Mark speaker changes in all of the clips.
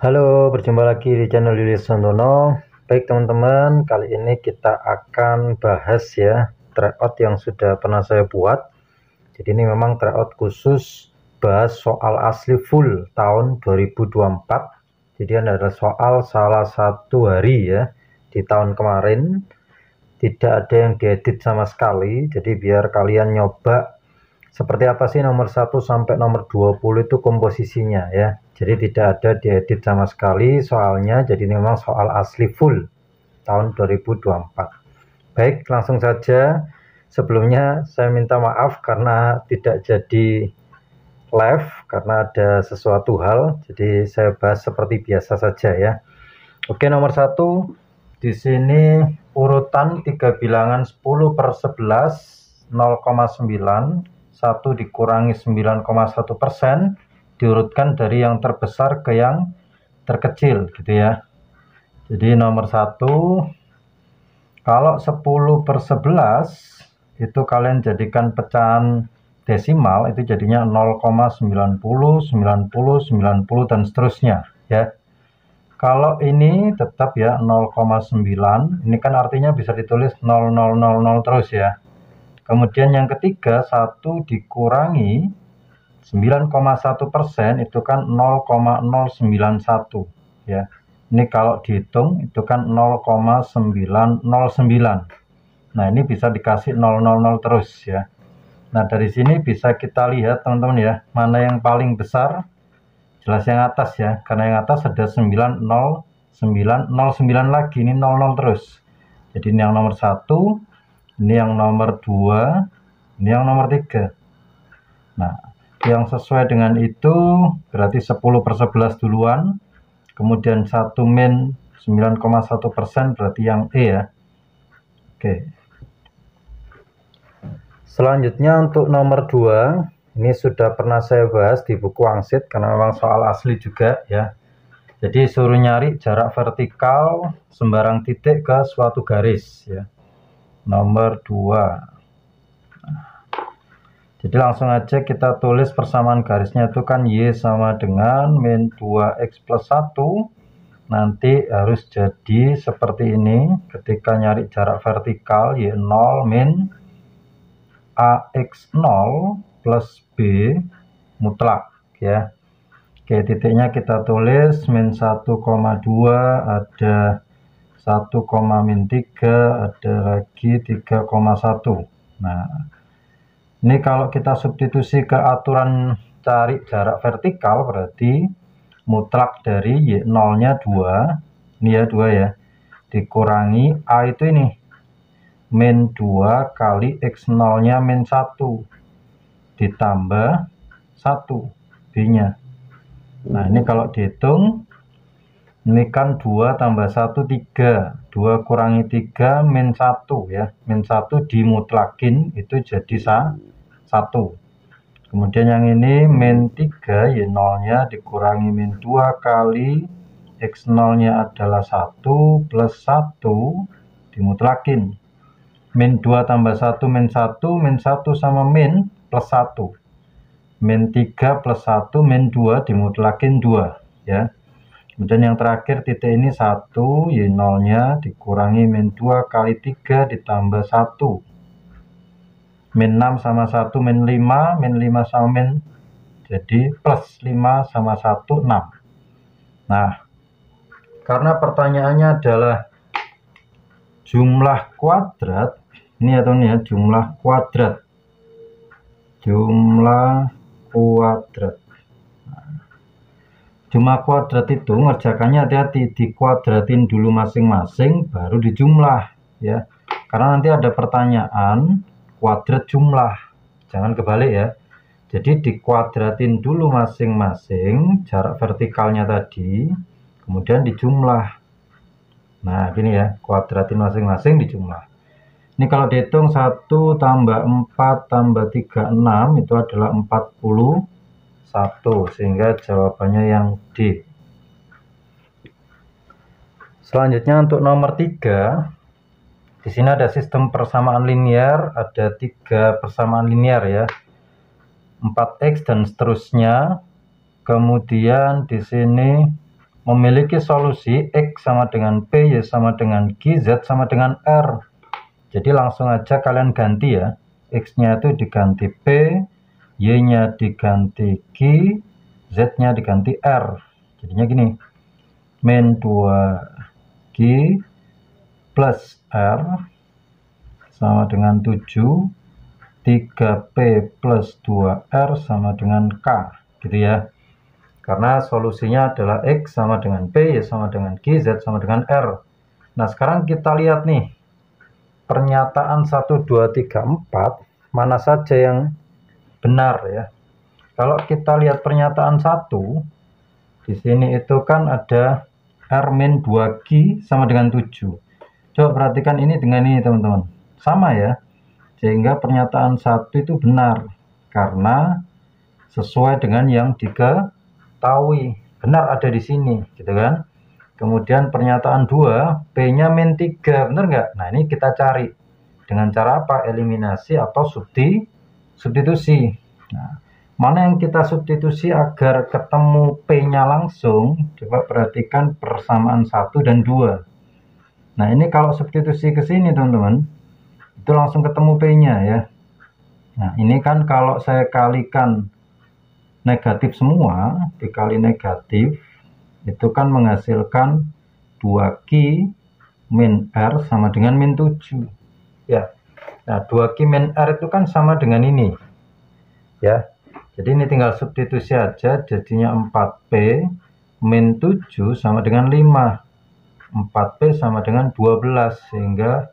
Speaker 1: Halo, berjumpa lagi di channel Julius Santono. Baik teman-teman, kali ini kita akan bahas ya tryout yang sudah pernah saya buat. Jadi ini memang tryout khusus bahas soal asli full tahun 2024. Jadi ada soal salah satu hari ya di tahun kemarin, tidak ada yang diedit sama sekali. Jadi biar kalian nyoba seperti apa sih nomor 1 sampai nomor 20 itu komposisinya ya. Jadi tidak ada diedit sama sekali soalnya, jadi ini memang soal asli full tahun 2024. Baik, langsung saja. Sebelumnya saya minta maaf karena tidak jadi live karena ada sesuatu hal, jadi saya bahas seperti biasa saja ya. Oke, nomor 1 di sini urutan 3 bilangan 10/11 0,9, 1 dikurangi 9,1%, diurutkan dari yang terbesar ke yang terkecil gitu ya. Jadi nomor 1, kalau 10/11 itu kalian jadikan pecahan desimal, itu jadinya 0,90, 90, 90 dan seterusnya ya. Kalau ini tetap ya 0,9, ini kan artinya bisa ditulis 0000 terus ya. Kemudian yang ketiga, 1 dikurangi 9,1% itu kan 0,091 ya. Ini kalau dihitung itu kan 0,909. Nah, ini bisa dikasih 000 terus ya. Nah, dari sini bisa kita lihat teman-teman ya, mana yang paling besar. Jelas yang atas ya, karena yang atas ada 909 lagi, ini 00 terus. Jadi ini yang nomor 1, ini yang nomor 2, ini yang nomor 3. Nah, yang sesuai dengan itu berarti 10/11 duluan, kemudian 1 min 9,1% berarti yang E ya. Oke. Selanjutnya untuk nomor 2, ini sudah pernah saya bahas di buku wangsit karena memang soal asli juga ya. Jadi suruh nyari jarak vertikal sembarang titik ke suatu garis ya. Nomor 2. Jadi langsung aja kita tulis persamaan garisnya itu kan Y sama dengan min 2X plus 1. Nanti harus jadi seperti ini ketika nyari jarak vertikal, Y0 min AX0 plus B mutlak ya. Oke, titiknya kita tulis min 1,2, ada 1,-3, ada lagi 3,1. Nah, ini kalau kita substitusi ke aturan cari jarak vertikal berarti mutlak dari Y0-nya 2, ini ya 2 ya, dikurangi A itu ini, min 2 kali X0-nya min 1, ditambah 1 B-nya. Nah, ini kalau dihitung, ini kan 2 tambah 1, 3. 2 kurangi 3, min 1 ya. Min 1 dimutlakin, itu jadi 1. Kemudian yang ini, min 3, Y0-nya dikurangi min 2 kali X0-nya adalah 1, plus 1, dimutlakin. Min 2 tambah 1, min 1, min 1 sama min, plus 1. Min 3 plus 1, min 2 dimutlakin 2 ya. Kemudian yang terakhir titik ini 1, Y0-nya dikurangi min 2 kali 3 ditambah 1. Min 6 sama 1 min 5, min 5 sama min, jadi plus 5 sama 1, 6. Nah, karena pertanyaannya adalah jumlah kuadrat, ini atau ini ya, jumlah kuadrat. Jumlah kuadrat. Jumlah kuadrat itu ngerjakannya hati-hati, dikuadratin dulu masing-masing baru dijumlah ya. Karena nanti ada pertanyaan kuadrat jumlah, jangan kebalik ya. Jadi dikuadratin dulu masing-masing jarak vertikalnya tadi, kemudian dijumlah. Nah, gini ya, kuadratin masing-masing dijumlah. Ini kalau dihitung 1 tambah 4 tambah 3, 6 itu adalah 41, sehingga jawabannya yang D. Selanjutnya untuk nomor 3, di sini ada sistem persamaan linear, ada 3 persamaan linear ya, 4X dan seterusnya. Kemudian di sini memiliki solusi X sama dengan P, Y sama dengan Q, Z sama dengan R. Jadi langsung aja kalian ganti ya. X-nya itu diganti P, Y-nya diganti Q, Z-nya diganti R. Jadinya gini. Min 2Q plus R sama dengan 7. 3P plus 2R sama dengan K. Gitu ya. Karena solusinya adalah X sama dengan P, Y sama dengan Q, Z sama dengan R. Nah, sekarang kita lihat nih. Pernyataan 1, 2, 3, 4. Mana saja yang benar ya. Kalau kita lihat pernyataan 1. Di sini itu kan ada R min 2Q sama dengan 7. Coba perhatikan ini dengan ini teman-teman. Sama ya. Sehingga pernyataan 1 itu benar. Karena sesuai dengan yang diketahui, benar ada di sini, gitu kan. Kemudian pernyataan 2, P-nya min 3, benar nggak? Nah, ini kita cari. Dengan cara apa? Eliminasi atau substitusi. Nah, mana yang kita substitusi agar ketemu P-nya langsung? Coba perhatikan persamaan 1 dan 2. Nah, ini kalau substitusi ke sini, teman-teman, itu langsung ketemu P-nya ya. Nah, ini kan kalau saya kalikan negatif semua, dikali negatif, itu kan menghasilkan 2Q min R sama dengan min 7. Ya. Nah, 2Q min R itu kan sama dengan ini. Ya. Jadi ini tinggal substitusi aja, jadinya 4P min 7 sama dengan 5. 4P sama dengan 12, sehingga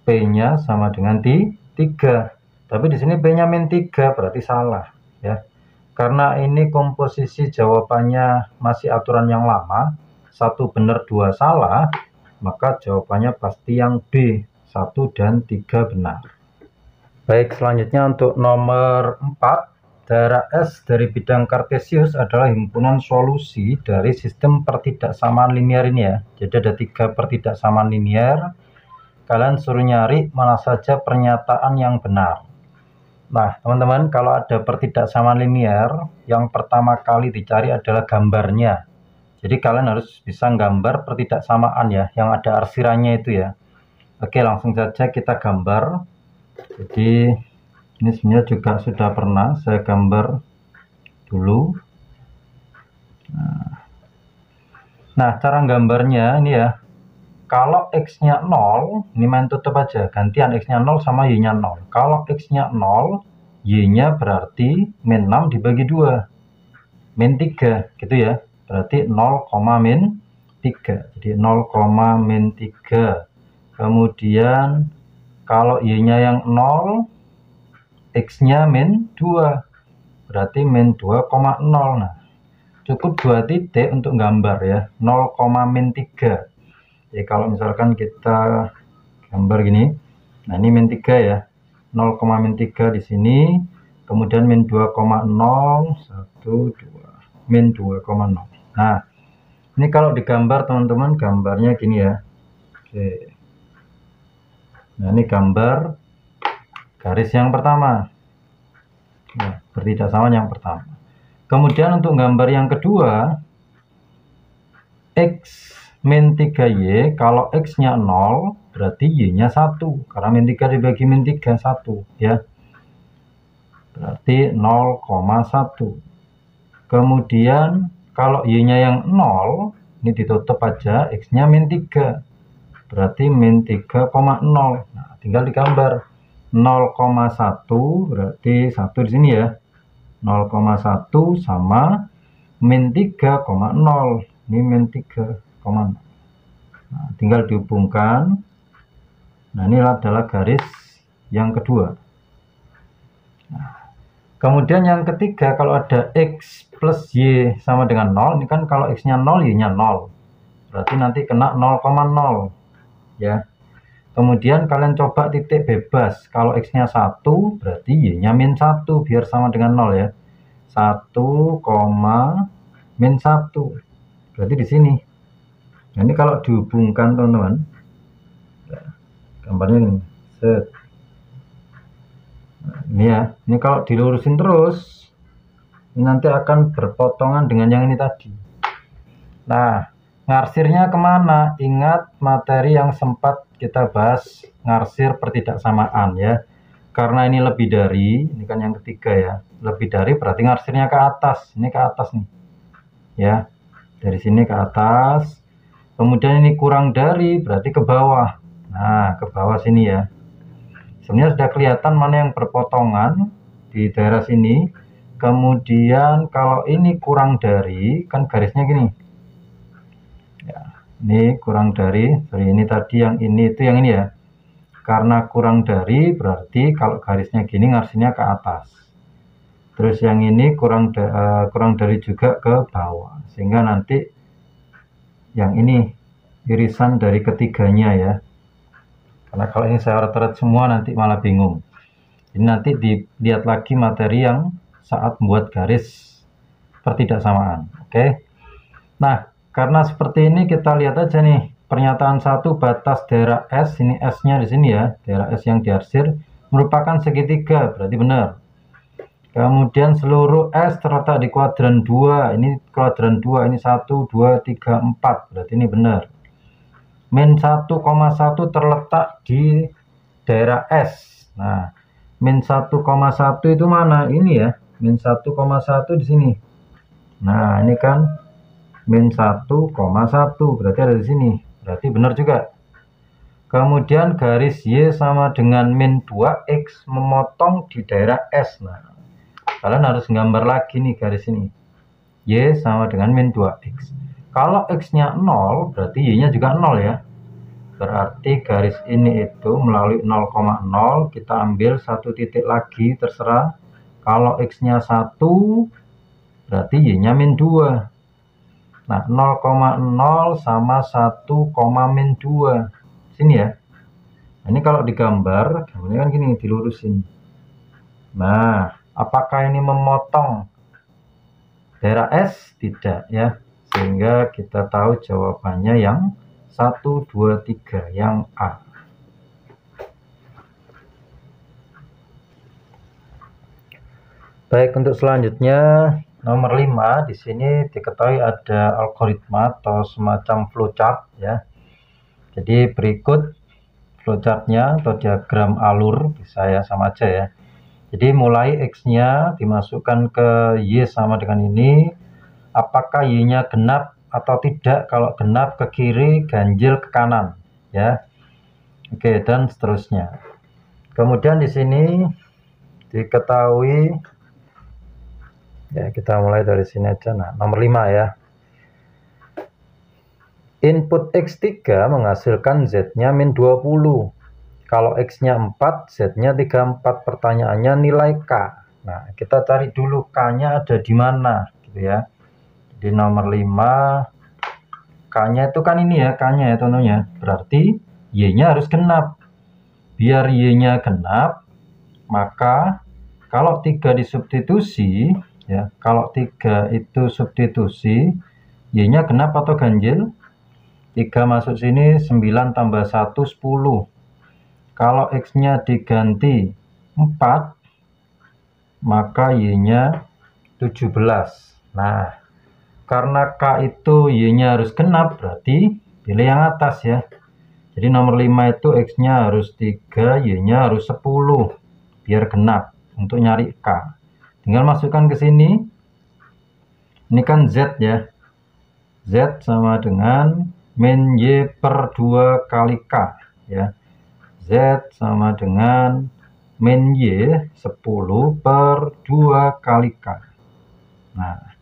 Speaker 1: P-nya sama dengan 3. Tapi di sini P-nya min 3, berarti salah ya. Karena ini komposisi jawabannya masih aturan yang lama, 1 benar 2 salah, maka jawabannya pasti yang B, 1 dan 3 benar. Baik, selanjutnya untuk nomor 4, daerah S dari bidang kartesius adalah himpunan solusi dari sistem pertidaksamaan linear ini ya. Jadi ada 3 pertidaksamaan linear. Kalian suruh nyari mana saja pernyataan yang benar. Nah, teman-teman, kalau ada pertidaksamaan linear, yang pertama kali dicari adalah gambarnya. Jadi kalian harus bisa gambar pertidaksamaan ya, yang ada arsirannya itu ya. Oke, langsung saja kita gambar. Jadi ini sebenarnya juga sudah pernah saya gambar dulu. Nah, cara gambarnya ini ya. Kalau X-nya 0, ini main tutup aja. Gantian X-nya 0 sama Y-nya 0. Kalau X-nya 0, Y-nya berarti min 6 dibagi 2. Min 3, gitu ya. Berarti 0, min 3. Jadi 0, min 3. Kemudian, kalau Y-nya yang 0, X-nya min 2. Berarti min 2,0. Nah, cukup 2 titik untuk gambar ya. 0, min 3. Jadi kalau misalkan kita gambar gini, nah ini min 3 ya, 0, min 3 di sini, kemudian min 2,0, 1, 2, min 2,0. Nah, ini kalau digambar teman-teman, gambarnya gini ya. Oke. Nah, ini gambar garis yang pertama. Ya, pertidaksamaan yang pertama. Kemudian untuk gambar yang kedua, X min 3Y, kalau X-nya 0, berarti Y-nya 1. Karena min 3 dibagi min 3, 1. Ya. Berarti 0,1. Kemudian, kalau Y-nya yang 0, ini ditutup aja, X-nya min 3. Berarti min 3,0. Nah, tinggal digambar. 0,1, berarti 1 di sini ya. 0,1 sama min 3,0. Ini min 3,0. Nah, tinggal dihubungkan. Nah, ini adalah garis yang kedua. Nah, kemudian yang ketiga, kalau ada X plus Y sama dengan 0, ini kan kalau X-nya 0, Y-nya 0. Berarti nanti kena 0,0. Ya. Kemudian kalian coba titik bebas. Kalau X-nya 1, berarti Y-nya min 1, biar sama dengan 0 ya. 1, min 1. Berarti di sini. Nah, ini kalau dihubungkan teman-teman, gambarnya ini, set. Nah, ini ya, ini kalau dilurusin terus, ini nanti akan berpotongan dengan yang ini tadi. Nah, ngarsirnya kemana? Ingat materi yang sempat kita bahas, ngarsir pertidaksamaan ya. Karena ini lebih dari, ini kan yang ketiga ya, lebih dari berarti ngarsirnya ke atas. Ini ke atas nih ya, dari sini ke atas. Kemudian ini kurang dari berarti ke bawah. Nah, ke bawah sini ya. Sebenarnya sudah kelihatan mana yang berpotongan di daerah sini. Kemudian kalau ini kurang dari, kan garisnya gini ya, ini kurang dari, sorry, ini tadi yang ini itu yang ini ya. Karena kurang dari berarti kalau garisnya gini ngarsirnya ke atas. Terus yang ini kurang dari juga ke bawah, sehingga nanti yang ini irisan dari ketiganya ya. Karena kalau ini saya ret-ret semua nanti malah bingung. Ini nanti dilihat lagi materi yang saat membuat garis pertidaksamaan. Oke. Nah, karena seperti ini kita lihat aja nih. Pernyataan 1 batas daerah S, ini S-nya di sini ya. Daerah S yang diarsir merupakan segitiga, berarti benar. Kemudian seluruh S terletak di kuadran 2. Ini kuadran 2, ini 1, 2, 3, 4. Berarti ini benar. Min 1,1 terletak di daerah S. Nah, min 1,1 itu mana? Ini ya, min 1,1 di sini. Nah, ini kan min 1,1 berarti ada di sini. Berarti benar juga. Kemudian garis Y sama dengan min 2X memotong di daerah S. Nah, kalian harus gambar lagi nih garis ini. Y sama dengan min 2X. Kalau X-nya 0, berarti Y-nya juga 0 ya. Berarti garis ini itu melalui 0,0 kita ambil satu titik lagi, terserah. Kalau X-nya 1, berarti Y-nya min 2. Nah, 0,0 sama 1, min 2. Sini ya. Nah, ini kalau digambar, gambarnya kan gini, dilurusin. Nah, apakah ini memotong daerah S? Tidak ya. Sehingga kita tahu jawabannya yang 1, 2, 3, yang A. Baik, untuk selanjutnya nomor 5 di sini diketahui ada algoritma atau semacam flowchart ya. Jadi berikut flowchartnya atau diagram alur, bisa ya, sama aja ya. Jadi mulai X-nya dimasukkan ke Y sama dengan ini. Apakah Y-nya genap atau tidak? Kalau genap ke kiri, ganjil ke kanan ya. Oke, dan seterusnya. Kemudian di sini diketahui ya, kita mulai dari sini aja. Nah, nomor 5 ya. Input X3 menghasilkan Z-nya min 20. Kalau X-nya 4, Z-nya 34. Pertanyaannya nilai K. Nah, kita cari dulu K-nya ada di mana gitu ya. Di nomor 5, K-nya itu kan ini ya, K-nya ya tentunya. Berarti Y-nya harus genap. Biar Y-nya genap, maka kalau 3 disubstitusi ya, kalau 3 itu substitusi, Y-nya genap atau ganjil? 3 masuk sini, 9 tambah 1, 10. Kalau X-nya diganti 4, maka Y-nya 17. Nah, karena K itu Y-nya harus genap, berarti pilih yang atas ya. Jadi nomor 5 itu X-nya harus 3, Y-nya harus 10. Biar genap untuk nyari K. Tinggal masukkan ke sini. Ini kan Z ya. Z sama dengan min Y per 2 kali K ya. Z sama dengan min Y 10 per 2 kali K. Nah,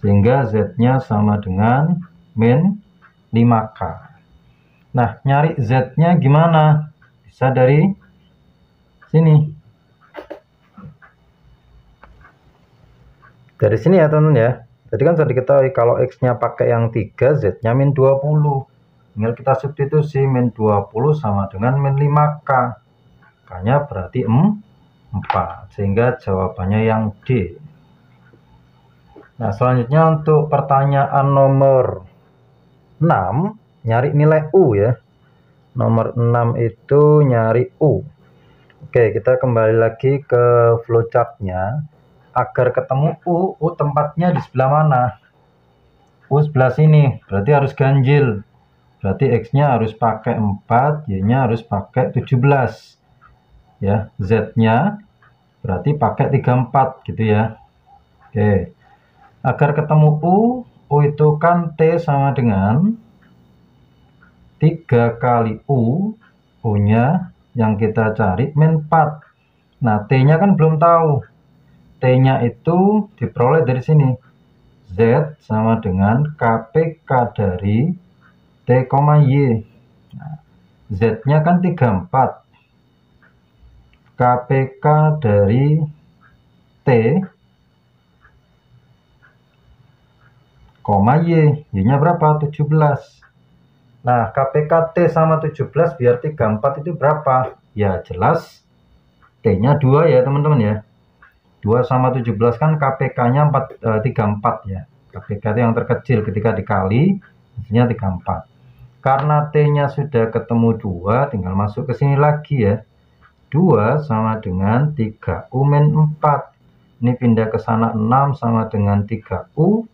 Speaker 1: sehingga Z-nya sama dengan min 5K. Nah, nyari Z-nya gimana? Bisa dari sini. Dari sini ya teman-teman ya. Jadi kan sudah diketahui kalau X-nya pakai yang 3, Z-nya min 20. Tinggal kita substitusi, min 20 sama dengan min 5K. K-nya berarti 4. Sehingga jawabannya yang D. Nah, selanjutnya untuk pertanyaan nomor 6, nyari nilai U ya. Nomor 6 itu nyari U. Oke, kita kembali lagi ke flowchartnya. Agar ketemu U tempatnya di sebelah mana? U sebelah sini, berarti harus ganjil. Berarti X-nya harus pakai 4, Y-nya harus pakai 17. Ya, Z-nya berarti pakai 34 gitu ya. Oke. Agar ketemu U itu kan T sama dengan 3 kali U-nya yang kita cari min 4. Nah, T-nya kan belum tahu. T-nya itu diperoleh dari sini. Z sama dengan KPK dari T, Y. Nah, Z-nya kan 34. KPK dari T, Y. Y-nya berapa? 17. Nah, KPK T sama 17 biar 34 itu berapa? Ya, jelas T-nya 2 ya, teman-teman ya. 2 sama 17 kan KPK-nya 34 ya. KPK itu yang terkecil ketika dikali, hasilnya 34. Karena T-nya sudah ketemu 2, tinggal masuk ke sini lagi ya. 2 sama dengan 3U min 4. Ini pindah ke sana 6 sama dengan 3U.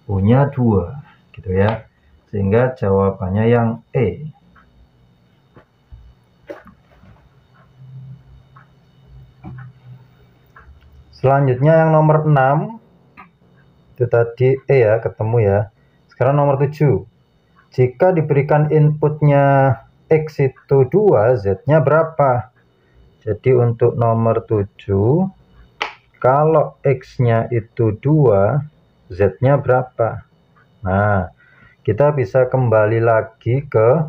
Speaker 1: U-nya 2. Gitu ya. Sehingga jawabannya yang E. Selanjutnya yang nomor 6. Itu tadi E ya, ketemu ya. Sekarang nomor 7. Jika diberikan inputnya X itu 2, Z-nya berapa? Jadi untuk nomor 7, kalau X-nya itu 2, Z-nya berapa? Nah, kita bisa kembali lagi ke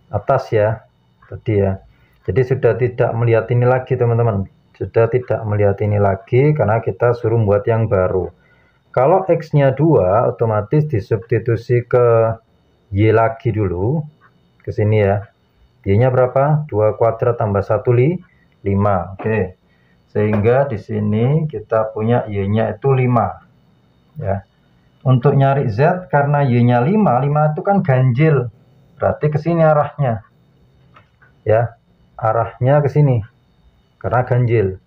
Speaker 1: atas ya, tadi ya. Jadi sudah tidak melihat ini lagi teman-teman. Sudah tidak melihat ini lagi karena kita suruh buat yang baru. Kalau X-nya 2, otomatis disubstitusi ke Y lagi dulu. Ke sini ya. Y-nya berapa? 2 kuadrat tambah 1, 5. Oke. Sehingga di sini kita punya Y-nya itu 5. Ya. Untuk nyari Z, karena Y-nya 5, 5 itu kan ganjil. Berarti ke sini arahnya. Ya. Arahnya ke sini. Karena ganjil.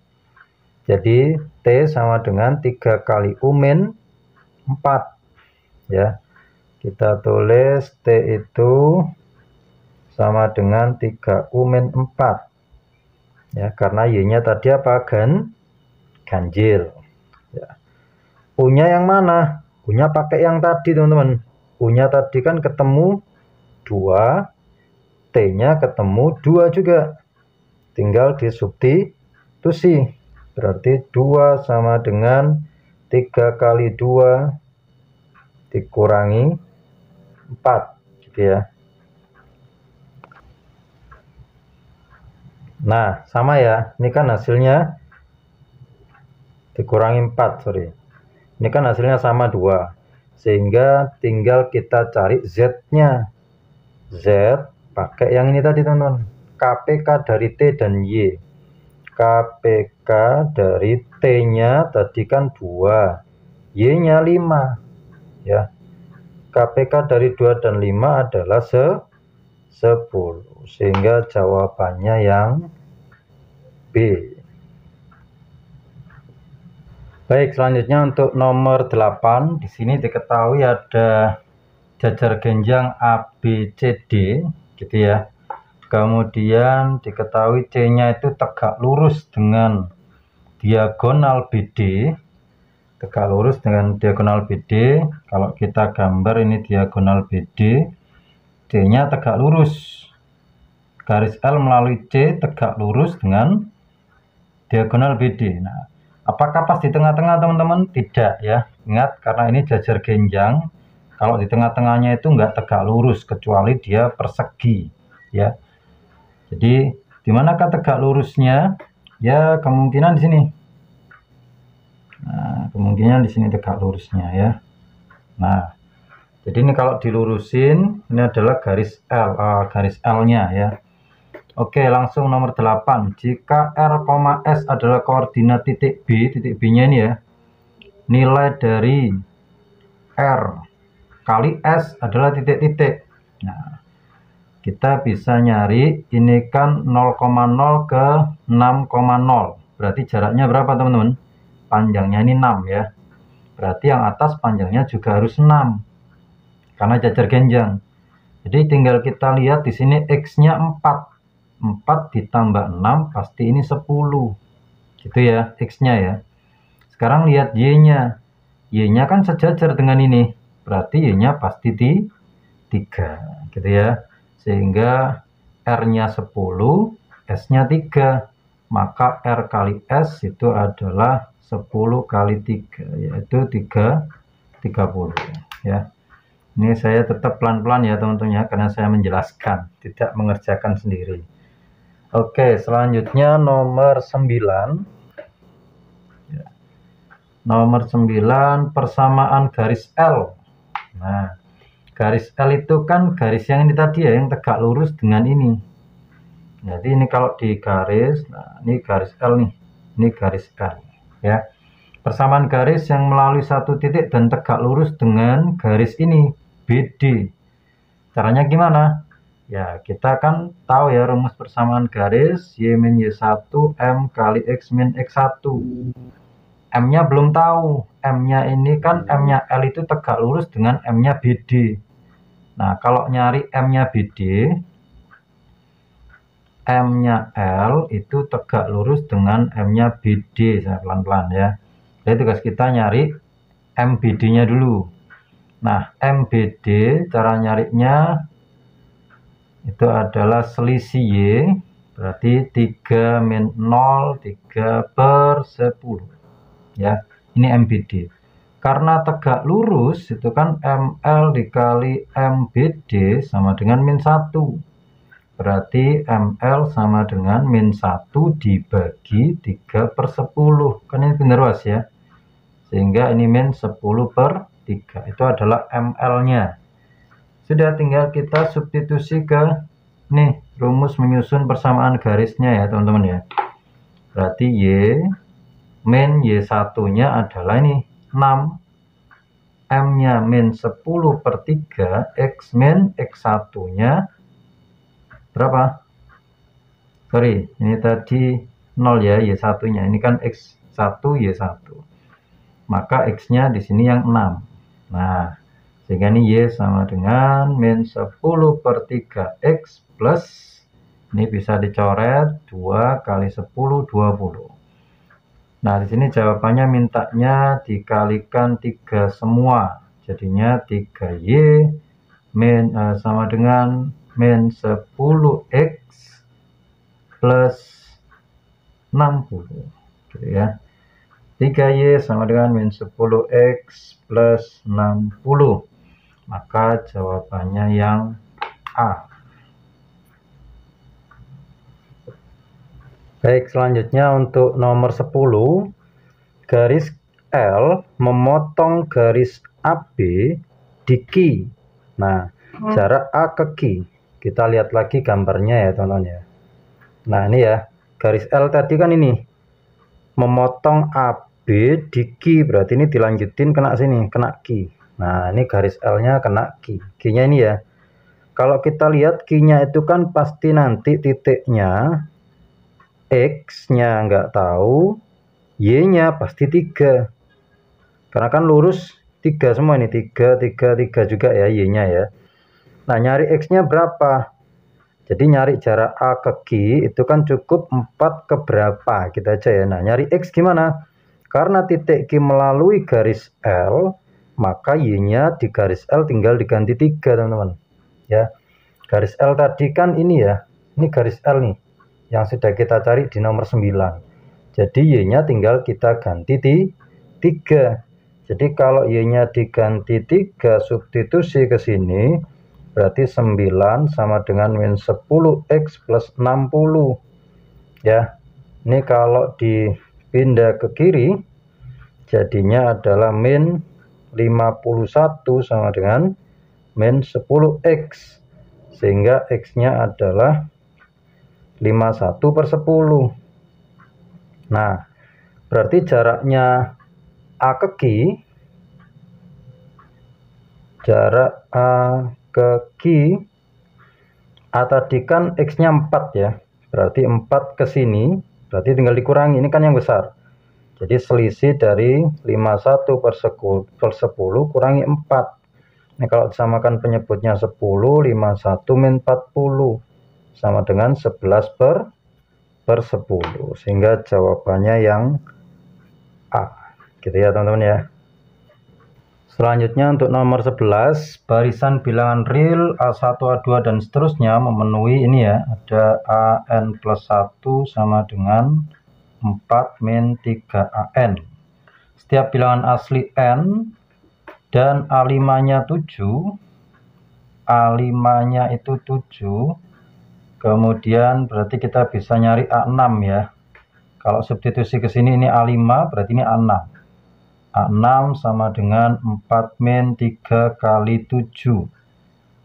Speaker 1: Jadi T sama dengan 3 kali U min 4. Ya. Kita tulis T itu sama dengan 3U min 4. Ya, karena Y-nya tadi apa? Ganjil. Ya. U-nya yang mana? U-nya pakai yang tadi, teman-teman. U-nya tadi kan ketemu 2, T-nya ketemu 2 juga. Tinggal disubstitusi. Berarti 2 sama dengan 3 kali 2 dikurangi 4 gitu ya. Nah, sama ya. Ini kan hasilnya dikurangi 4, sorry. Ini kan hasilnya sama 2. Sehingga tinggal kita cari Z-nya. Z pakai yang ini tadi, teman-teman. KPK dari T dan Y. KPK dari T-nya tadi kan 2. Y-nya 5. Ya. KPK dari 2 dan 5 adalah 10. Sehingga jawabannya yang B. Baik, selanjutnya untuk nomor 8. Di sini diketahui ada jajar genjang ABCD gitu ya. Kemudian diketahui C-nya itu tegak lurus dengan diagonal BD. Tegak lurus dengan diagonal BD. Kalau kita gambar ini diagonal BD, C-nya tegak lurus. Garis L melalui C tegak lurus dengan diagonal BD. Nah, apakah pas di tengah-tengah, teman-teman? Tidak ya. Ingat, karena ini jajar genjang. Kalau di tengah-tengahnya itu enggak tegak lurus, kecuali dia persegi ya. Jadi, di manakah tegak lurusnya? Ya, kemungkinan di sini. Nah, kemungkinan di sini tegak lurusnya ya. Nah, jadi ini kalau dilurusin, ini adalah garis L, garis L-nya ya. Oke, langsung nomor 8. Jika R, S adalah koordinat titik B, titik B-nya ini ya. Nilai dari R kali S adalah titik-titik. Nah, kita bisa nyari ini kan 0,0 ke 6,0. Berarti jaraknya berapa, teman-teman? Panjangnya ini 6 ya. berarti yang atas panjangnya juga harus 6 karena jajar genjang. Jadi tinggal kita lihat di sini X-nya 4 ditambah 6 pasti ini 10 gitu ya, X-nya ya. Sekarang lihat Y-nya. Y-nya kan sejajar dengan ini, berarti Y-nya pasti di 3 gitu ya. Sehingga R-nya 10, S-nya 3, maka R kali S itu adalah 10 kali 3, yaitu 30 ya. Ini saya tetap pelan-pelan ya teman-teman ya, karena saya menjelaskan, tidak mengerjakan sendiri. Oke, selanjutnya nomor 9. Nomor 9, persamaan garis L. Nah, garis L itu kan garis yang ini tadi ya, yang tegak lurus dengan ini. Jadi ini kalau di garis, nah ini garis L nih, ini garis L ya. Persamaan garis yang melalui satu titik dan tegak lurus dengan garis ini, BD. Caranya gimana? Ya, kita kan tahu ya rumus persamaan garis, Y min Y1 M kali X min X1. M-nya belum tahu. M-nya ini kan M-nya L itu tegak lurus dengan M-nya BD. Nah, kalau nyari M-nya BD, M-nya L itu tegak lurus dengan M-nya BD. Saya pelan-pelan ya. Jadi tugas kita nyari MBD-nya dulu. Nah, MBD cara nyarinya itu adalah selisih Y, berarti 3 min 0, 3/10. Ya, ini MBD. Karena tegak lurus itu kan ML dikali MBD sama dengan min 1. Berarti ML sama dengan min 1 dibagi 3/10. Kan ini benar was ya. Sehingga ini min 10/3. Itu adalah ML-nya. Sudah, tinggal kita substitusi ke nih rumus menyusun persamaan garisnya ya teman-teman ya. Berarti Y min Y1-nya adalah ini 6, M-nya min 10/3, X min X1-nya berapa? Sorry, ini tadi 0 ya, Y1-nya. Ini kan X1, Y1. Maka X-nya di sini yang 6. Nah, sehingga ini Y sama dengan min 10/3 X plus, ini bisa dicoret, 2 kali 10, 20. Nah, di sini jawabannya mintanya dikalikan 3 semua. Jadinya 3Y sama dengan min 10X plus 60. Gitu ya. 3Y sama dengan min 10X plus 60. Maka jawabannya yang A. Baik, selanjutnya untuk nomor 10, garis L memotong garis AB di Q. Nah, jarak A ke Q. Kita lihat lagi gambarnya ya teman-teman ya. Nah, ini ya, garis L tadi kan ini memotong AB di Q, berarti ini dilanjutin kena sini, kena Q. Nah, ini garis L-nya kena Q. Q-nya ini ya. Kalau kita lihat Q-nya itu kan pasti nanti titiknya X-nya nggak tahu, Y-nya pasti 3. Karena kan lurus 3 semua ini, 3, 3, 3 juga ya Y-nya ya. Nah, nyari X-nya berapa? Jadi nyari jarak A ke Q itu kan cukup 4 ke berapa, kita aja ya. Nah, nyari X gimana? Karena titik Q melalui garis L, maka Y-nya di garis L tinggal diganti 3 teman-teman. Ya, garis L tadi kan ini ya, ini garis L nih yang sudah kita cari di nomor 9. Jadi Y-nya tinggal kita ganti di 3. Jadi kalau Y-nya diganti 3, substitusi ke sini, berarti 9 sama dengan min 10X plus 60. Ya, ini kalau dipindah ke kiri, jadinya adalah min 51 sama dengan min 10X. Sehingga X-nya adalah 51/10. Nah, berarti jaraknya A ke Q, jarak A ke Q, A tadi kan X-nya 4 ya, berarti 4 ke sini, berarti tinggal dikurangi, ini kan yang besar. Jadi selisih dari 51 per 10 kurangi 4. Nah, kalau disamakan penyebutnya 10, 51 min 40 sama dengan 11 per 10. Sehingga jawabannya yang A. Gitu ya teman-teman ya. Selanjutnya untuk nomor 11, barisan bilangan real A1, A2 dan seterusnya memenuhi ini ya. Ada AN plus 1 sama dengan 4 min 3AN. Setiap bilangan asli N dan A5-nya 7, A5-nya itu 7, kemudian berarti kita bisa nyari A6 ya. Kalau substitusi ke sini ini A5, berarti ini A6. A6 sama dengan 4 min 3 kali 7.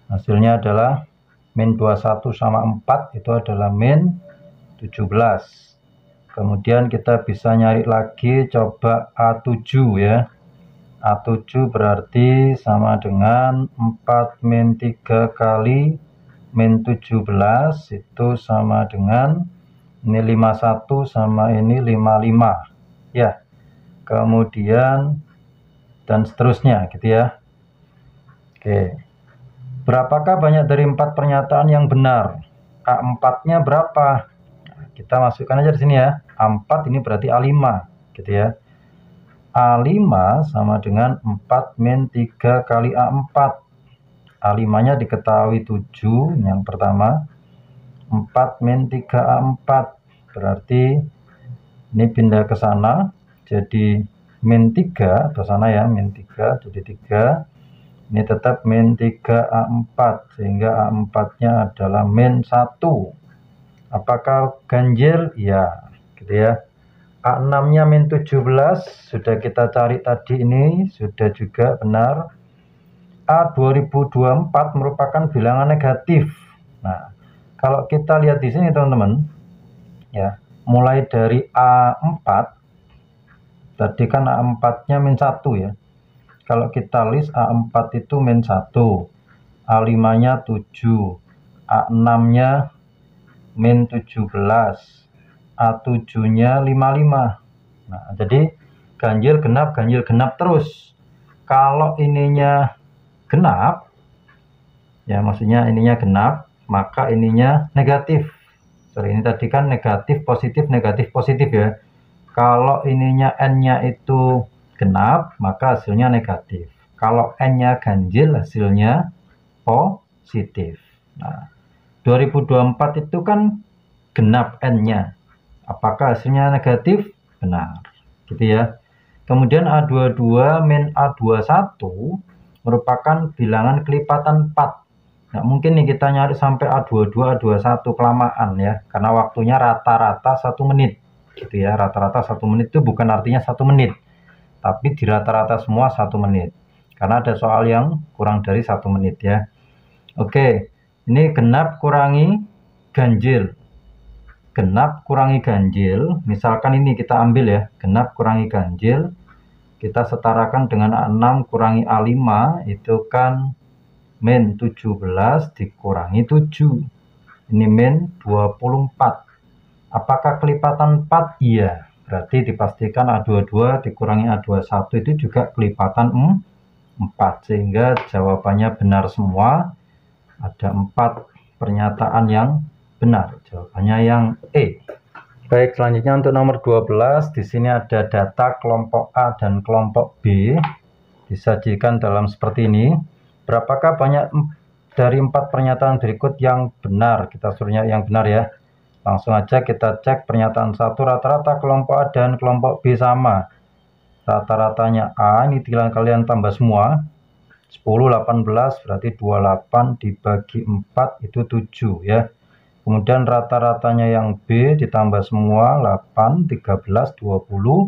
Speaker 1: Hasilnya adalah min 21 sama 4, itu adalah min 17. Kemudian kita bisa nyari lagi, coba A7 ya. A7 berarti sama dengan 4 min 3 kali min 17, itu sama dengan ini 51 sama ini 55 ya. Kemudian dan seterusnya gitu ya. Oke. Berapakah banyak dari 4 pernyataan yang benar? A4-nya berapa? Kita masukkan aja di sini ya. A4 ini berarti A5 gitu ya. A5 sama dengan 4 min 3 kali A4. A5-nya diketahui 7 yang pertama. 4 min 3 A4 berarti ini pindah ke sana jadi min 3 atau sana ya, min 3 jadi 3. Ini tetap min 3 A4 sehingga A4-nya adalah min 1. Apakah ganjil? Ya, gitu ya. A6-nya min 17 sudah kita cari tadi, ini sudah juga benar. A2024 merupakan bilangan negatif. Nah, kalau kita lihat di sini teman-teman, ya, mulai dari A4, tadi kan A4-nya min 1 ya. Kalau kita list A4 itu min 1, A5-nya 7, A6-nya min 17, A7-nya 55. Nah, jadi ganjil genap terus. Kalau ininya genap, ya maksudnya ininya genap, maka ininya negatif. Sorry, ini tadi kan negatif, positif ya. Kalau ininya N-nya itu genap, maka hasilnya negatif. Kalau N-nya ganjil, hasilnya positif. Nah, 2024 itu kan genap N-nya. Apakah hasilnya negatif? Benar. Gitu ya. Kemudian A22 min A21 merupakan bilangan kelipatan 4. Nah, mungkin nih kita nyari sampai A22, A21 kelamaan ya. Karena waktunya rata-rata 1 menit. Gitu ya. Rata-rata 1 menit itu bukan artinya 1 menit. Tapi di rata-rata semua 1 menit. Karena ada soal yang kurang dari 1 menit ya. Oke. Ini genap kurangi ganjil. Genap kurangi ganjil. Misalkan ini kita ambil ya. Genap kurangi ganjil. Kita setarakan dengan A6 kurangi A5. Itu kan min 17 dikurangi 7. Ini min 24. Apakah kelipatan 4? Iya. Berarti dipastikan A22 dikurangi A21 itu juga kelipatan 4. Sehingga jawabannya benar semua. Ada 4 pernyataan yang benar. Jawabannya yang E. Baik, selanjutnya untuk nomor 12. Di sini ada data kelompok A dan kelompok B. Disajikan dalam seperti ini. Berapakah banyak dari 4 pernyataan berikut yang benar? Kita suruhnya yang benar ya. Langsung aja kita cek pernyataan 1. Rata-rata kelompok A dan kelompok B sama. Rata-ratanya A, ini tinggal kalian tambah semua. 10, 18 berarti 28 dibagi 4 itu 7 ya. Kemudian rata-ratanya yang B ditambah semua 8, 13, 20,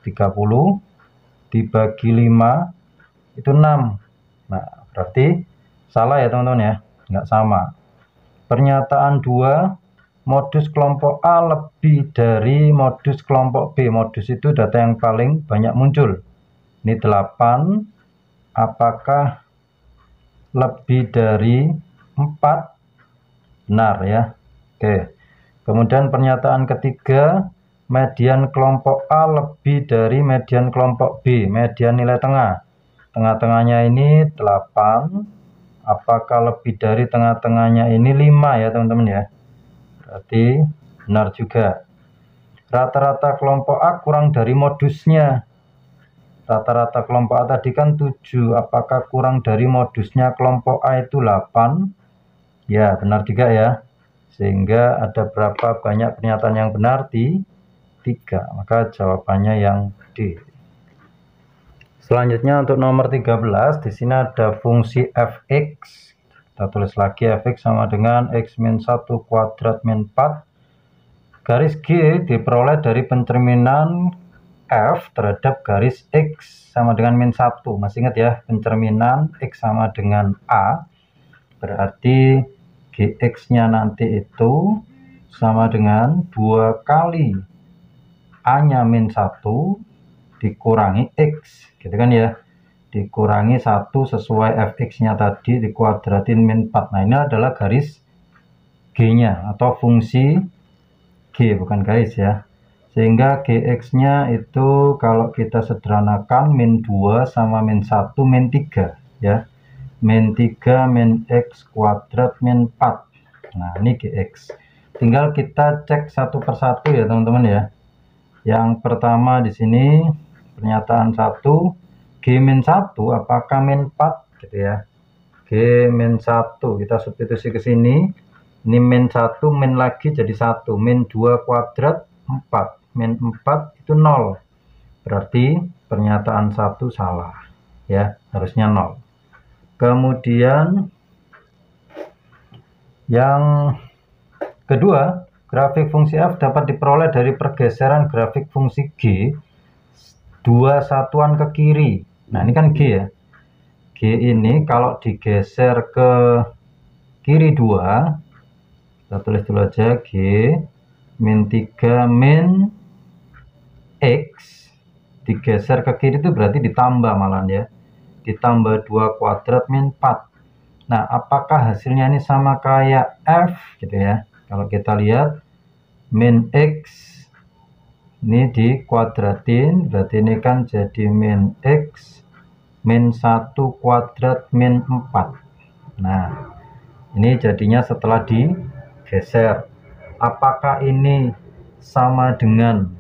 Speaker 1: 30 dibagi 5 itu 6. Nah, berarti salah ya teman-teman ya, nggak sama. Pernyataan 2, modus kelompok A lebih dari modus kelompok B. Modus itu data yang paling banyak muncul. Ini 8. Apakah lebih dari 4? Benar ya. Oke. Kemudian pernyataan ketiga, median kelompok A lebih dari median kelompok B, median nilai tengah. Tengah-tengahnya ini 8, apakah lebih dari tengah-tengahnya ini 5 ya teman-teman ya. Berarti benar juga. Rata-rata kelompok A kurang dari modusnya. Rata-rata kelompok A tadi kan 7, apakah kurang dari modusnya kelompok A itu 8? Ya, benar juga ya. Sehingga ada berapa banyak pernyataan yang benar? 3. Maka jawabannya yang D. Selanjutnya untuk nomor 13, di sini ada fungsi fx. Kita tulis lagi fx sama dengan x-1 kuadrat min 4. Garis G diperoleh dari pencerminan F terhadap garis X sama dengan min 1. Masih ingat ya, pencerminan X sama dengan A. Berarti GX-nya nanti itu sama dengan 2 kali A-nya min 1 dikurangi X. Gitu kan ya. Dikurangi 1 sesuai Fx-nya tadi dikuadratin min 4. Nah, ini adalah garis G-nya atau fungsi G, bukan garis ya. Sehingga GX-nya itu kalau kita sederhanakan min 2 sama min 1 min 3 ya. Min 3 min X kuadrat min 4. Nah, ini GX. Tinggal kita cek satu persatu ya teman-teman ya. Yang pertama di sini pernyataan 1, G min 1 apakah min 4 gitu ya. G min 1 kita substitusi ke sini. Ini min 1 min lagi jadi 1, min 2 kuadrat 4, min 4 itu 0. Berarti pernyataan 1 salah ya, harusnya 0. Kemudian yang kedua, grafik fungsi f dapat diperoleh dari pergeseran grafik fungsi g 2 satuan ke kiri. Nah, ini kan g ya. G ini kalau digeser ke kiri 2, kita tulis dulu aja G min 3 min X digeser ke kiri itu berarti ditambah malah ya. Ditambah 2 kuadrat min 4. Nah, apakah hasilnya ini sama kayak F gitu ya. Kalau kita lihat min X ini dikuadratin, berarti ini kan jadi min X min 1 kuadrat min 4. Nah, ini jadinya setelah digeser. Apakah ini sama dengan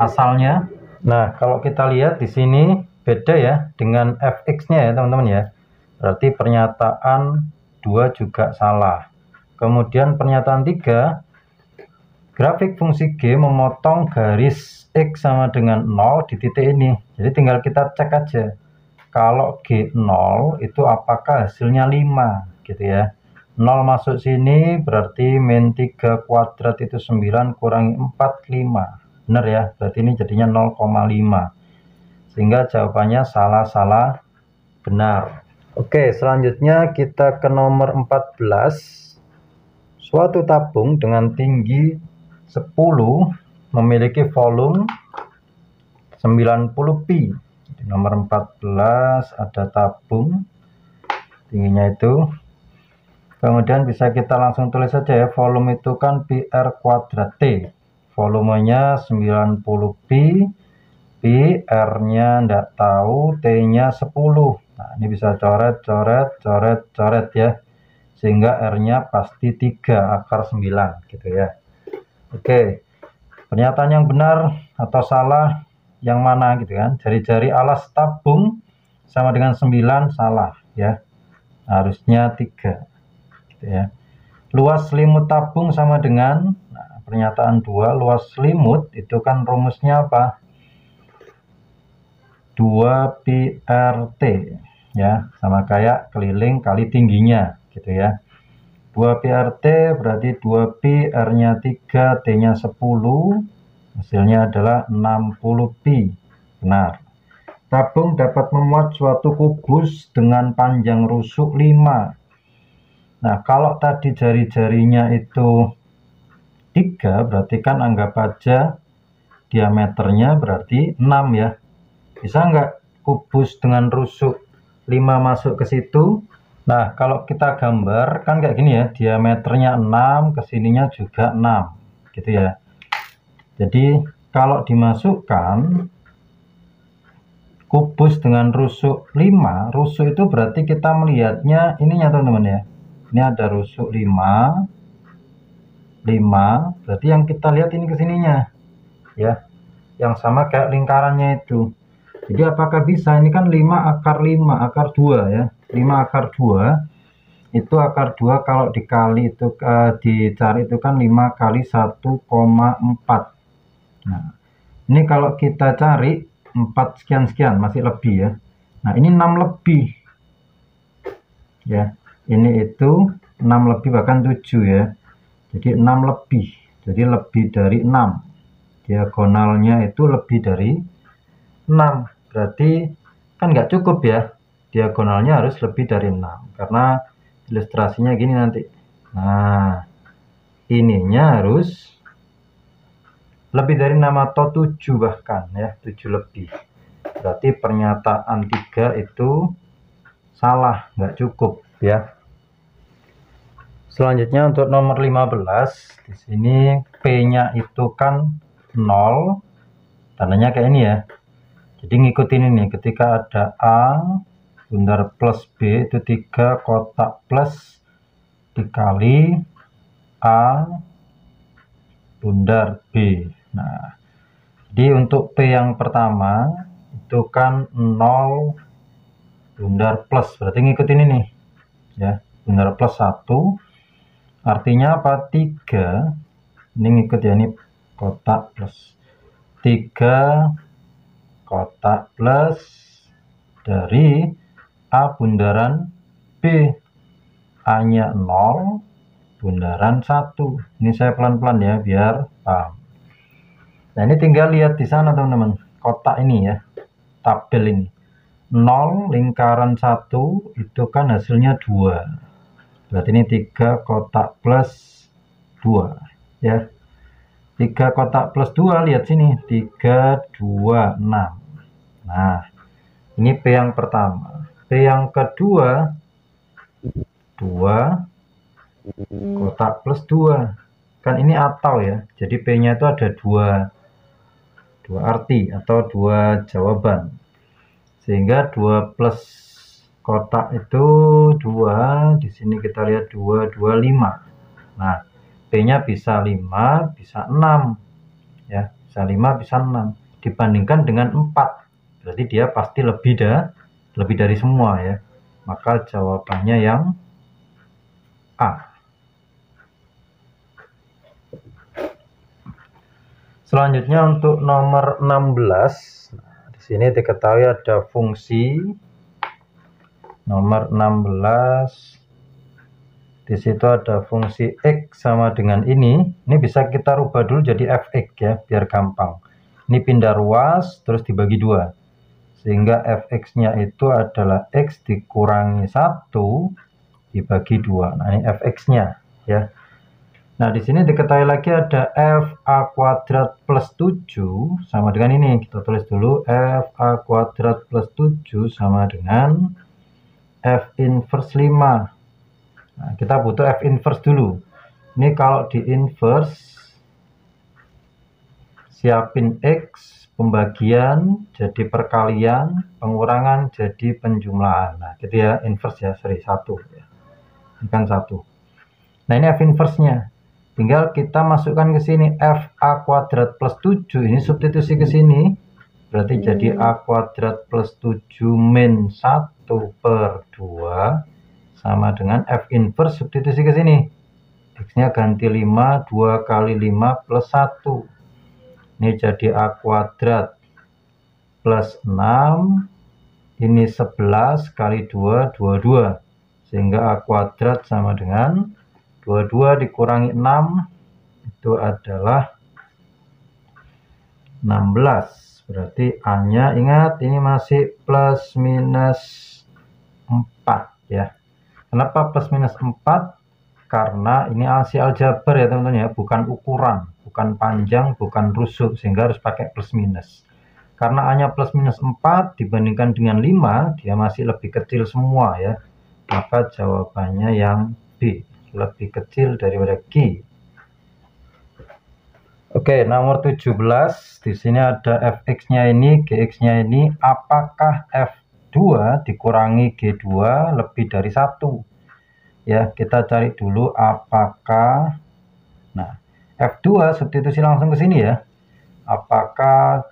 Speaker 1: asalnya? Nah, kalau kita lihat di sini beda ya dengan fx-nya ya teman-teman ya. Berarti pernyataan 2 juga salah. Kemudian pernyataan 3, grafik fungsi G memotong garis X sama dengan 0 di titik ini. Jadi tinggal kita cek aja. Kalau G0 itu apakah hasilnya 5 gitu ya. 0 masuk sini berarti min 3 kuadrat itu 9 kurangi 4, 5. Benar ya, berarti ini jadinya 0,5. Sehingga jawabannya salah benar. Oke, selanjutnya kita ke nomor 14. Suatu tabung dengan tinggi 10 memiliki volume 90 pi. Di nomor 14 ada tabung tingginya itu. Kemudian bisa kita langsung tulis saja ya, volume itu kan pi r kuadrat T. Volumenya 90 pi, pi r-nya enggak tahu, T-nya 10. Nah, ini bisa coret ya. Sehingga R-nya pasti 3 akar 9 gitu ya. Oke. Pernyataan yang benar atau salah yang mana gitu kan? Jari-jari alas tabung sama dengan 9 salah ya. Harusnya 3 gitu ya. Luas selimut tabung sama dengan pernyataan 2, luas selimut itu kan rumusnya apa? 2 pi RT ya, sama kayak keliling kali tingginya gitu ya. 2 pi RT berarti 2 pi, R-nya 3, T-nya 10, hasilnya adalah 60 pi. Benar. Tabung dapat memuat suatu kubus dengan panjang rusuk 5. Nah, kalau tadi jari-jarinya itu 3, berarti kan anggap aja diameternya berarti 6 ya. Bisa nggak kubus dengan rusuk 5 masuk ke situ? Nah, kalau kita gambar kan kayak gini ya, diameternya 6, kesininya juga 6 gitu ya. Jadi kalau dimasukkan kubus dengan rusuk 5, rusuk itu berarti kita melihatnya ininya teman-teman ya. Ini ada rusuk 5, berarti yang kita lihat ini kesininya ya, yang sama kayak lingkarannya itu. Jadi apakah bisa, ini kan 5 akar 5 akar 2 ya, 5 akar 2 itu akar 2 kalau dikali itu dicari itu kan 5 kali 1,4. Nah ini kalau kita cari 4 sekian-sekian masih lebih ya. Nah ini 6 lebih ya, ini itu 6 lebih bahkan 7 ya. Jadi 6 lebih, jadi lebih dari 6, diagonalnya itu lebih dari 6, berarti kan nggak cukup ya, diagonalnya harus lebih dari 6 karena ilustrasinya gini nanti. Nah ininya harus lebih dari 6 atau 7 bahkan ya, 7 lebih, berarti pernyataan 3 itu salah, nggak cukup ya. Selanjutnya untuk nomor 15, di sini P-nya itu kan 0, tandanya kayak ini ya. Jadi ngikutin ini, ketika ada A bundar plus B itu 3 kotak plus dikali A bundar B. Nah, jadi untuk P yang pertama itu kan 0 bundar plus, berarti ngikutin ini ya, bundar plus 1. Artinya apa? 3, ini ngikut ya, ini kotak plus 3 kotak plus dari A bundaran B, A nya 0 bundaran 1. Ini saya pelan-pelan ya biar paham. Nah ini tinggal lihat di sana teman-teman, kotak ini ya, tabel ini 0 lingkaran 1 itu kan hasilnya 2, berarti ini 3 kotak plus 2 ya. 3 kotak plus 2, lihat sini 3, 2, 6. Nah ini P yang pertama. P yang kedua 2 kotak plus 2, kan ini atau ya, jadi P nya itu ada dua arti atau 2 jawaban, sehingga 2 plus kotak itu 2, di sini kita lihat 2, 2, 5. Nah P-nya bisa 5, bisa 6 ya, bisa 5, bisa 6 dibandingkan dengan 4, berarti dia pasti lebih dari semua ya, maka jawabannya yang A. Selanjutnya untuk nomor 16, di sini diketahui ada fungsi nomor 16. Di situ ada fungsi X sama dengan ini bisa kita rubah dulu jadi fx ya, biar gampang. Ini pindah ruas terus dibagi 2, sehingga fx-nya itu adalah X dikurangi 1 dibagi 2. Nah ini fx-nya ya. Nah di sini diketahui lagi ada fa kuadrat plus 7 sama dengan ini, kita tulis dulu fa kuadrat plus 7 sama dengan f inverse 5. Nah, kita butuh f inverse dulu. Ini kalau di inverse, siapin X, pembagian jadi perkalian, pengurangan jadi penjumlahan. Nah gitu ya, inverse ya, seri 1 ya. Ini kan 1. Nah ini f inverse-nya. Tinggal kita masukkan ke sini fa kuadrat plus 7, ini substitusi ke sini, berarti jadi a kuadrat plus 7 min 1 per 2 sama dengan f inverse substitusi ke sini. X-nya ganti 5, 2 kali 5 plus 1. Ini jadi a kuadrat plus 6, ini 11 kali 2, 22. Sehingga a kuadrat sama dengan 22 dikurangi 6 itu adalah 16. Berarti A-nya ingat ini masih plus minus 4 ya. Kenapa plus minus 4? Karena ini masih aljabar ya teman-teman ya, bukan ukuran, bukan panjang, bukan rusuk, sehingga harus pakai plus minus. Karena A-nya plus minus 4 dibandingkan dengan 5, dia masih lebih kecil semua ya. Maka jawabannya yang B, lebih kecil daripada Q. Oke, nomor 17. Di sini ada fx-nya ini, gx-nya ini. Apakah f2 dikurangi g2 lebih dari 1? Ya, kita cari dulu apakah. Nah, f2 substitusi langsung ke sini ya. Apakah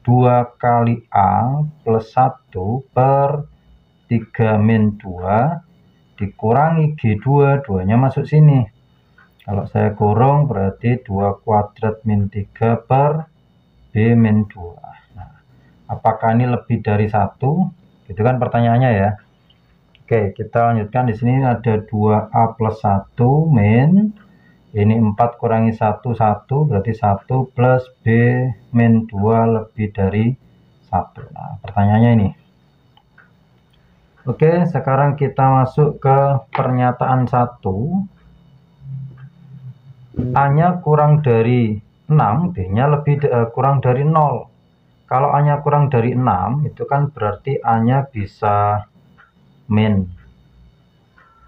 Speaker 1: 2 kali a plus 1 per 3 min 2 dikurangi g2, 2-nya masuk sini. Kalau saya kurung berarti 2 kuadrat min 3 per B min 2. Nah, apakah ini lebih dari 1? Itu kan pertanyaannya ya. Oke, kita lanjutkan. Di sini ada 2A plus 1 min. Ini 4 kurangi 1, 1. Berarti 1 plus B min 2 lebih dari 1. Nah, pertanyaannya ini. Oke, sekarang kita masuk ke pernyataan 1. A-nya kurang dari 6, B-nya kurang dari 0. Kalau A-nya kurang dari 6, itu kan berarti A-nya bisa min,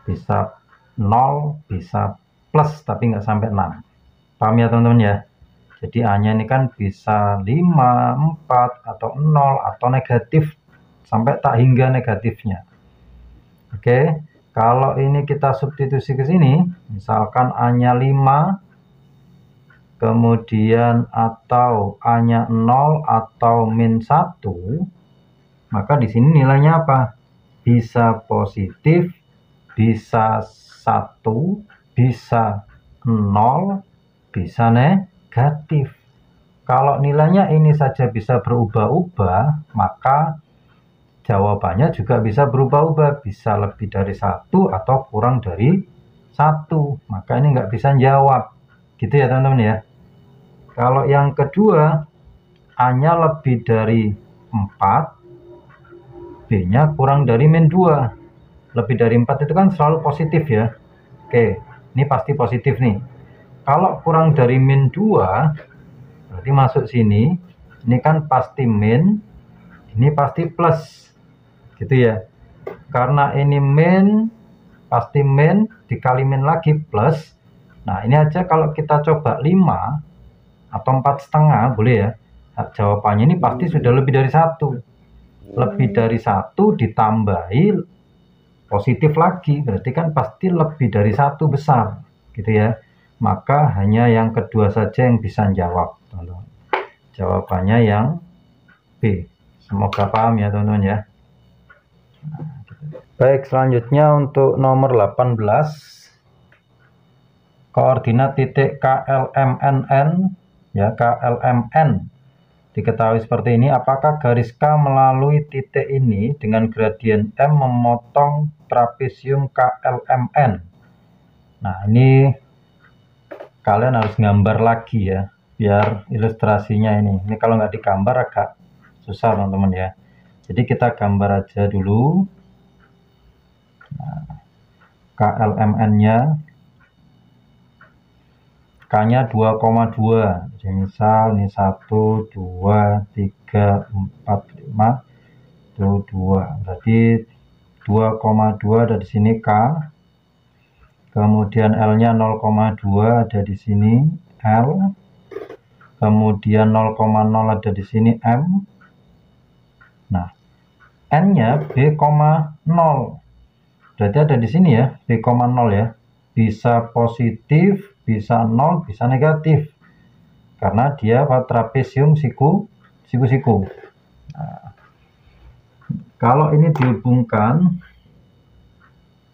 Speaker 1: bisa 0, bisa plus, tapi nggak sampai 6. Paham ya teman-teman ya? Jadi A-nya ini kan bisa 5, 4, atau 0, atau negatif, sampai tak hingga negatifnya. Oke. Kalau ini kita substitusi ke sini, misalkan A-nya 5, kemudian atau A-nya 0 atau min 1, maka di sini nilainya apa? Bisa positif, bisa 1, bisa 0, bisa negatif. Kalau nilainya ini saja bisa berubah-ubah, maka jawabannya juga bisa berubah-ubah, bisa lebih dari 1 atau kurang dari 1. Maka ini nggak bisa jawab. Gitu ya teman-teman ya. Kalau yang kedua, A-nya lebih dari 4, B-nya kurang dari min 2. Lebih dari 4 itu kan selalu positif ya. Oke, ini pasti positif nih. Kalau kurang dari min 2, berarti masuk sini. Ini kan pasti min, ini pasti plus. Gitu ya. Karena ini min, pasti min, dikali min lagi plus. Nah, ini aja kalau kita coba 5 atau 4,5 boleh ya. Nah, jawabannya ini pasti sudah lebih dari 1. Lebih dari 1 ditambahi positif lagi, berarti kan pasti lebih dari 1 besar. Gitu ya. Maka hanya yang kedua saja yang bisa jawab, teman-teman. Jawabannya yang B. Semoga paham ya teman-teman ya. Baik, selanjutnya untuk nomor 18. Koordinat titik KLMNN ya, KLMN diketahui seperti ini. Apakah garis K melalui titik ini dengan gradien M memotong trapesium KLMN? Nah, ini kalian harus gambar lagi ya, biar ilustrasinya ini. Ini kalau nggak digambar agak susah teman-teman ya. Jadi kita gambar aja dulu. Nah, KLMN-nya, K-nya 2,2. Jadi misal ini 1, 2, 3, 4, 5, 2. Berarti 2,2 ada di sini K. Kemudian L-nya 0,2 ada di sini L. Kemudian 0,0 ada di sini M. Nah, N-nya B,0. Berarti ada di sini ya, B,0 ya. Bisa positif, bisa 0, bisa negatif. Karena dia trapesium siku-siku. Nah, kalau ini dihubungkan,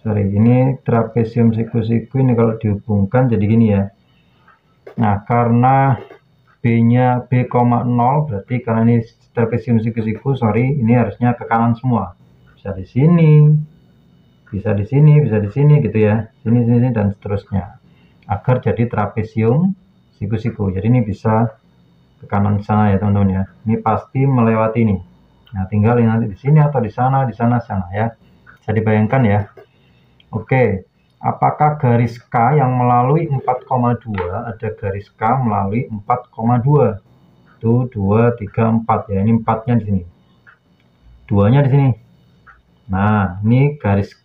Speaker 1: ini trapesium siku-siku ini kalau dihubungkan jadi gini ya. Nah, karena B-nya B,0, berarti karena ini trapesium siku-siku, ini harusnya ke kanan semua. Bisa di sini, bisa di sini, bisa di sini gitu ya. Sini, dan seterusnya. Agar jadi trapesium siku-siku. Jadi ini bisa ke kanan sana ya teman-teman ya. Ini pasti melewati ini. Nah, tinggal ini nanti di sini atau di sana, sana ya. Bisa dibayangkan ya. Oke. Apakah garis K yang melalui 4,2, ada garis K melalui 4,2. Tuh 2, 3, 4 ya. Ini 4-nya di sini. 2-nya di sini. Nah, ini garis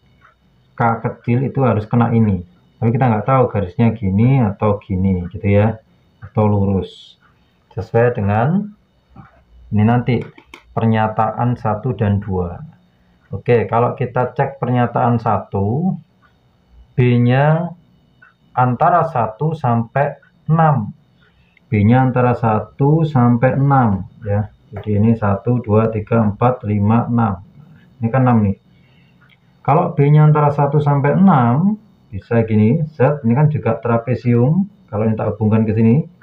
Speaker 1: K kecil itu harus kena ini. Tapi kita nggak tahu garisnya gini atau gini gitu ya. atau lurus. Sesuai dengan ini nanti pernyataan 1 dan 2. Oke, kalau kita cek pernyataan 1, B-nya antara 1 sampai 6. B-nya antara 1 sampai 6 ya. Jadi ini 1, 2, 3, 4, 5, 6. Ini kan 6 nih. Kalau B-nya antara 1 sampai 6, bisa gini, Z, ini kan juga trapesium. Kalau ini tak hubungkan ke sini.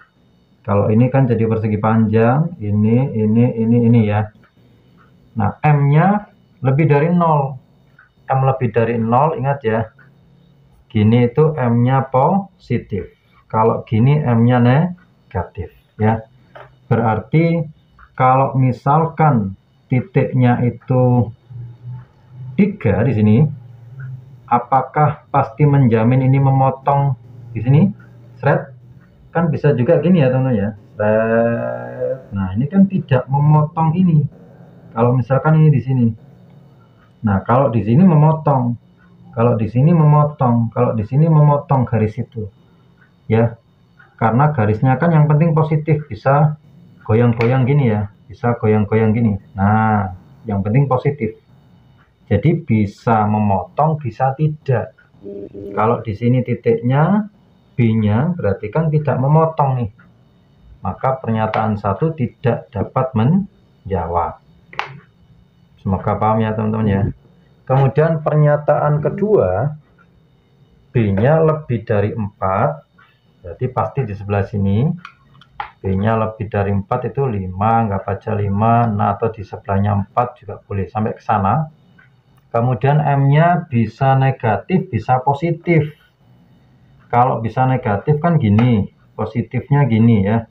Speaker 1: Kalau ini kan jadi persegi panjang, ini ya. Nah, M-nya lebih dari 0. M lebih dari 0, ingat ya. Gini itu M-nya positif. Kalau gini M-nya negatif ya. Berarti kalau misalkan titiknya itu 3 di sini, apakah pasti menjamin ini memotong di sini? Thread kan bisa juga gini ya teman-teman ya. Thread. Nah, ini kan tidak memotong ini. Kalau misalkan ini di sini. Nah, kalau di sini memotong. Kalau di sini memotong, kalau di sini memotong garis itu, ya, karena garisnya kan yang penting positif, bisa goyang-goyang gini ya, bisa goyang-goyang gini. Nah, yang penting positif. Jadi bisa memotong, bisa tidak. Kalau di sini titiknya B-nya berarti kan tidak memotong nih, maka pernyataan 1 tidak dapat menjawab. Semoga paham ya teman-teman ya. Kemudian pernyataan kedua, B-nya lebih dari 4, berarti pasti di sebelah sini. B-nya lebih dari 4 itu 5, nggak baca 5, nah atau di sebelahnya 4 juga boleh, sampai ke sana. Kemudian M-nya bisa negatif, bisa positif. Kalau bisa negatif kan gini, positifnya gini ya.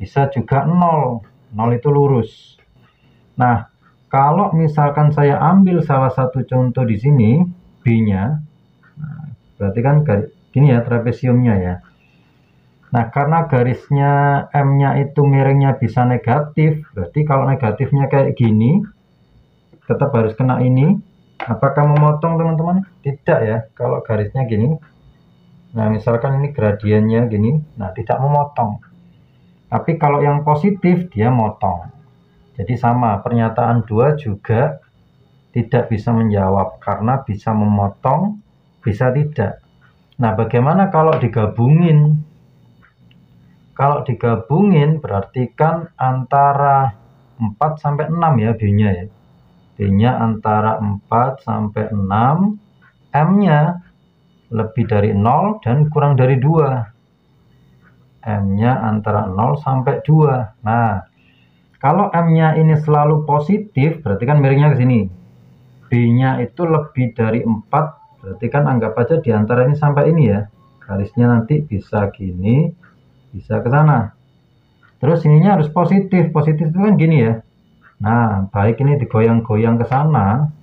Speaker 1: Bisa juga 0, 0 itu lurus. Nah, kalau misalkan saya ambil salah satu contoh di sini, B-nya, nah, berarti kan gini ya trapesiumnya ya. Nah, karena garisnya M-nya itu miringnya bisa negatif, berarti kalau negatifnya kayak gini, tetap harus kena ini. Apakah memotong teman-teman? Tidak ya, kalau garisnya gini. Nah, misalkan ini gradiennya gini, nah tidak memotong. Tapi kalau yang positif, dia motong. Jadi sama, pernyataan 2 juga tidak bisa menjawab karena bisa memotong, bisa tidak. Nah, bagaimana kalau digabungin? Kalau digabungin berarti kan antara 4 sampai 6 ya B-nya ya. B-nya antara 4 sampai 6, M-nya lebih dari 0 dan kurang dari 2. M-nya antara 0 sampai 2. Nah, kalau M-nya ini selalu positif, berarti kan miringnya ke sini. B-nya itu lebih dari 4, berarti kan anggap aja di antara ini sampai ini ya. Garisnya nanti bisa gini, bisa ke sana. Terus ininya harus positif. Positif itu kan gini ya. Nah, baik ini digoyang-goyang ke sana,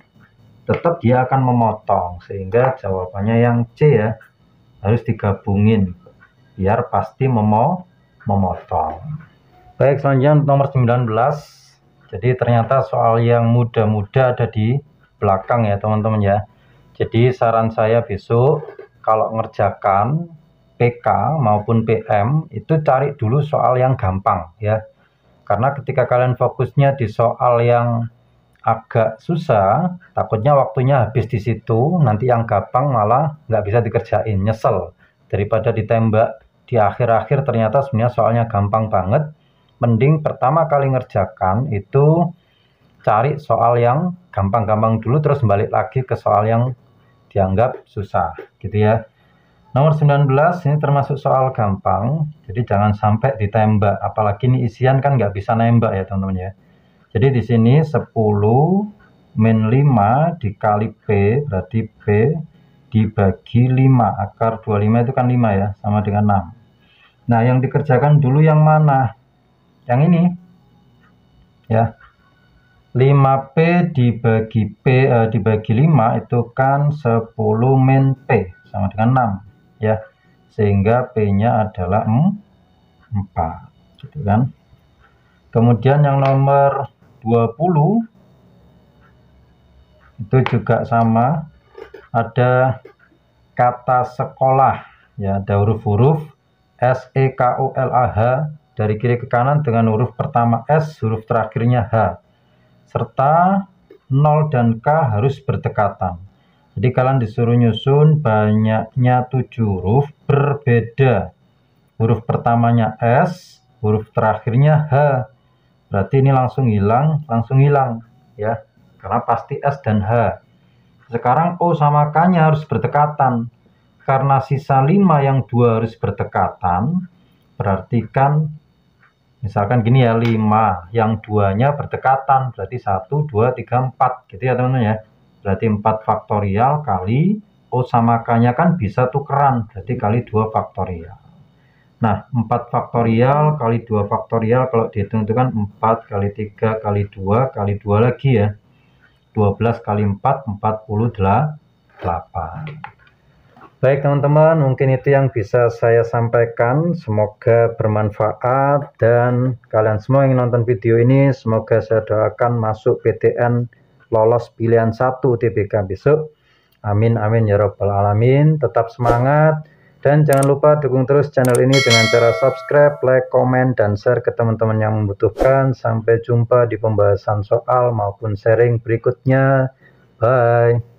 Speaker 1: tetap dia akan memotong. Sehingga jawabannya yang C ya. Harus digabungin. Biar pasti memotong. Baik, selanjutnya nomor 19. Jadi ternyata soal yang mudah-mudah ada di belakang ya teman-teman ya. Jadi saran saya besok kalau ngerjakan PK maupun PM itu cari dulu soal yang gampang ya. Karena ketika kalian fokusnya di soal yang agak susah, takutnya waktunya habis di situ, nanti yang gampang malah nggak bisa dikerjain, nyesel. Daripada ditembak di akhir-akhir ternyata sebenarnya soalnya gampang banget. Mending pertama kali ngerjakan itu cari soal yang gampang-gampang dulu, terus balik lagi ke soal yang dianggap susah gitu ya. Nomor 19 ini termasuk soal gampang, jadi jangan sampai ditembak, apalagi ini isian kan nggak bisa nembak ya teman-teman ya. Jadi di sini 10 min 5 dikali P, berarti P dibagi 5, akar 25 itu kan 5 ya, sama dengan 6. Nah, yang dikerjakan dulu yang mana? Yang ini ya, 5P dibagi dibagi 5 itu kan 10 min P sama dengan 6 ya, sehingga P nya adalah 4 gitu kan. Kemudian yang nomor 20 itu juga sama, ada kata sekolah ya, ada huruf-huruf SEKULAH dari kiri ke kanan dengan huruf pertama S, huruf terakhirnya H. Serta 0 dan K harus berdekatan. Jadi kalian disuruh nyusun banyaknya 7 huruf berbeda. Huruf pertamanya S, huruf terakhirnya H. Berarti ini langsung hilang ya. Karena pasti S dan H. Sekarang O sama K-nya harus berdekatan. Karena sisa 5 yang 2 harus berdekatan, berarti kan misalkan gini ya, 5 yang 2-nya berdekatan, berarti 1, 2, 3, 4 gitu ya teman-teman ya. Berarti 4 faktorial kali O sama K-nya kan bisa tukeran, berarti kali 2 faktorial. Nah, 4 faktorial kali 2 faktorial kalau dihitung itu kan 4 kali 3 kali 2 kali 2 lagi ya. 12 kali 4, 48. Baik teman-teman, mungkin itu yang bisa saya sampaikan. Semoga bermanfaat dan kalian semua yang nonton video ini semoga saya doakan masuk PTN lolos pilihan 1 UTBK besok. Amin amin ya rabbal alamin. Tetap semangat dan jangan lupa dukung terus channel ini dengan cara subscribe, like, komen, dan share ke teman-teman yang membutuhkan. Sampai jumpa di pembahasan soal maupun sharing berikutnya. Bye.